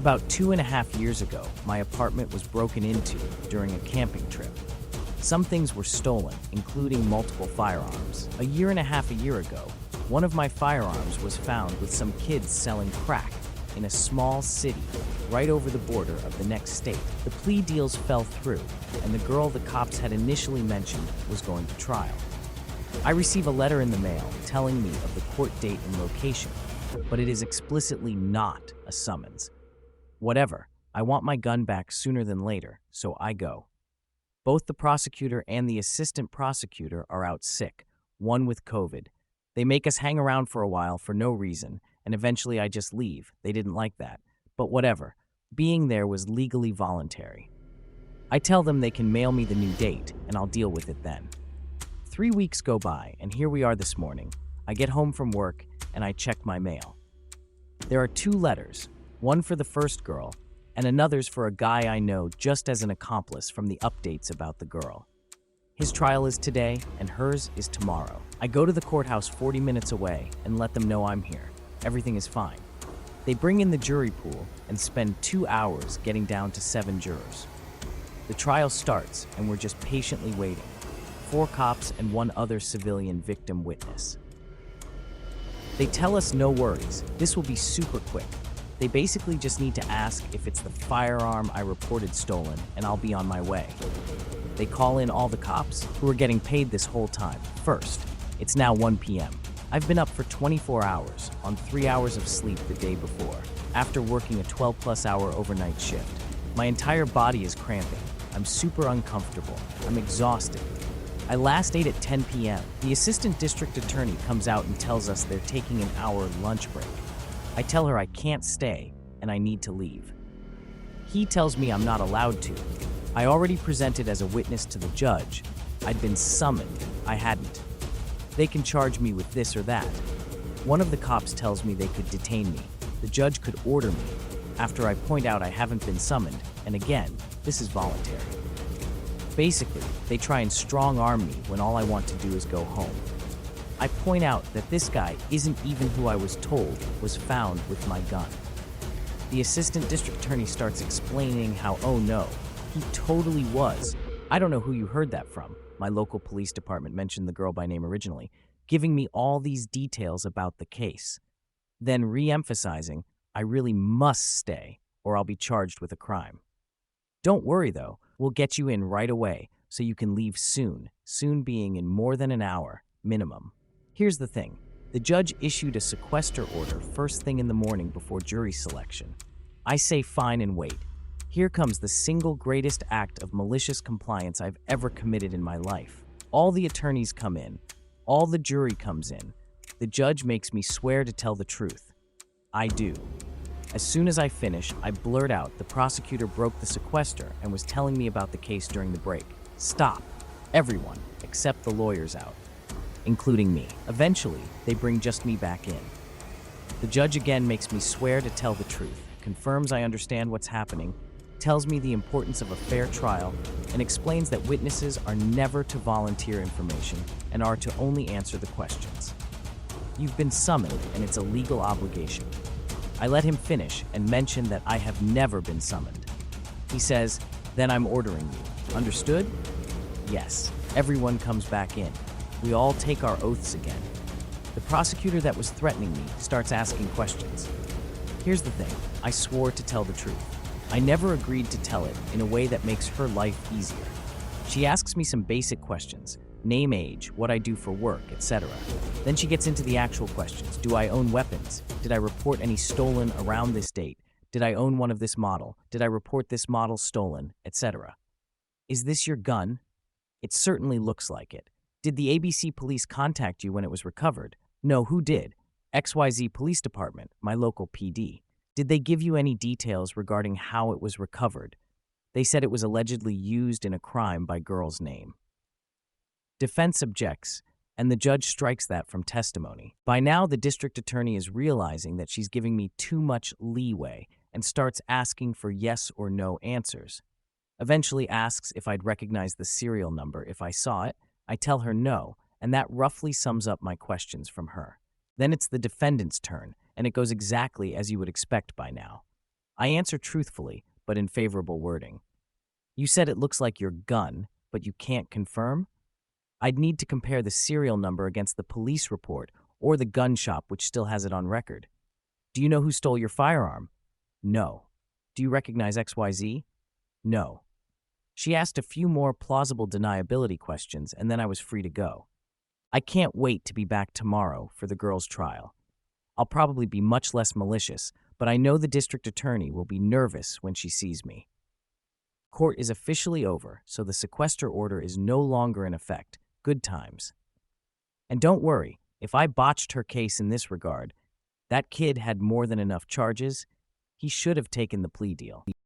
About 2.5 years ago, my apartment was broken into during a camping trip. Some things were stolen, including multiple firearms. A year ago, one of my firearms was found with some kids selling crack in a small city right over the border of the next state. The plea deals fell through, and the girl the cops had initially mentioned was going to trial. I receive a letter in the mail telling me of the court date and location, but it is explicitly not a summons. Whatever, I want my gun back sooner than later, so I go. Both the prosecutor and the assistant prosecutor are out sick, one with COVID. They make us hang around for a while for no reason, and eventually I just leave. They didn't like that. But whatever, being there was legally voluntary. I tell them they can mail me the new date, and I'll deal with it then. 3 weeks go by, and here we are this morning. I get home from work, and I check my mail. There are 2 letters, one for the first girl, and another's for a guy I know just as an accomplice from the updates about the girl. His trial is today, and hers is tomorrow. I go to the courthouse 40 minutes away and let them know I'm here. Everything is fine. They bring in the jury pool and spend 2 hours getting down to 7 jurors. The trial starts, and we're just patiently waiting. 4 cops and 1 other civilian victim witness. They tell us no worries, this will be super quick. They basically just need to ask if it's the firearm I reported stolen, and I'll be on my way. They call in all the cops who are getting paid this whole time. First, it's now 1 p.m. I've been up for 24 hours, on 3 hours of sleep the day before, after working a 12-plus hour overnight shift. My entire body is cramping. I'm super uncomfortable. I'm exhausted. I last ate at 10 p.m. The assistant district attorney comes out and tells us they're taking an hour lunch break. I tell her I can't stay, and I need to leave. He tells me I'm not allowed to. I already presented as a witness to the judge. I'd been summoned. I hadn't. They can charge me with this or that. One of the cops tells me they could detain me. The judge could order me, after I point out I haven't been summoned, and again, this is voluntary. Basically, they try and strong-arm me when all I want to do is go home. I point out that this guy isn't even who I was told was found with my gun. The assistant district attorney starts explaining how, oh no, he totally was. I don't know who you heard that from. My local police department mentioned the girl by name originally, giving me all these details about the case. Then re-emphasizing, I really must stay, or I'll be charged with a crime. Don't worry though, we'll get you in right away, so you can leave soon being in more than an hour, minimum. Here's the thing, the judge issued a sequester order first thing in the morning before jury selection. I say fine and wait. Here comes the single greatest act of malicious compliance I've ever committed in my life. All the attorneys come in, all the jury comes in. The judge makes me swear to tell the truth. I do. As soon as I finish, I blurt out the prosecutor broke the sequester and was telling me about the case during the break. Stop. Everyone, except the lawyers out, including me. Eventually, they bring just me back in. The judge again makes me swear to tell the truth, confirms I understand what's happening, tells me the importance of a fair trial, and explains that witnesses are never to volunteer information and are to only answer the questions. You've been summoned, and it's a legal obligation. I let him finish and mention that I have never been summoned. He says, then I'm ordering you. Understood? Yes. Everyone comes back in. We all take our oaths again. The prosecutor that was threatening me starts asking questions. Here's the thing, I swore to tell the truth. I never agreed to tell it in a way that makes her life easier. She asks me some basic questions, name, age, what I do for work, etc. Then she gets into the actual questions. Do I own weapons? Did I report any stolen around this date? Did I own one of this model? Did I report this model stolen, etc.? Is this your gun? It certainly looks like it. Did the ABC police contact you when it was recovered? No, who did? XYZ Police Department, my local PD. Did they give you any details regarding how it was recovered? They said it was allegedly used in a crime by girl's name. Defense objects, and the judge strikes that from testimony. By now, the district attorney is realizing that she's giving me too much leeway and starts asking for yes or no answers. Eventually asks if I'd recognize the serial number if I saw it. I tell her no, and that roughly sums up my questions from her. Then it's the defendant's turn, and it goes exactly as you would expect by now. I answer truthfully, but in favorable wording. You said it looks like your gun, but you can't confirm? I'd need to compare the serial number against the police report or the gun shop which still has it on record. Do you know who stole your firearm? No. Do you recognize XYZ? No. She asked a few more plausible deniability questions, and then I was free to go. I can't wait to be back tomorrow for the girl's trial. I'll probably be much less malicious, but I know the district attorney will be nervous when she sees me. Court is officially over, so the sequester order is no longer in effect. Good times. And don't worry, if I botched her case in this regard, that kid had more than enough charges. He should have taken the plea deal.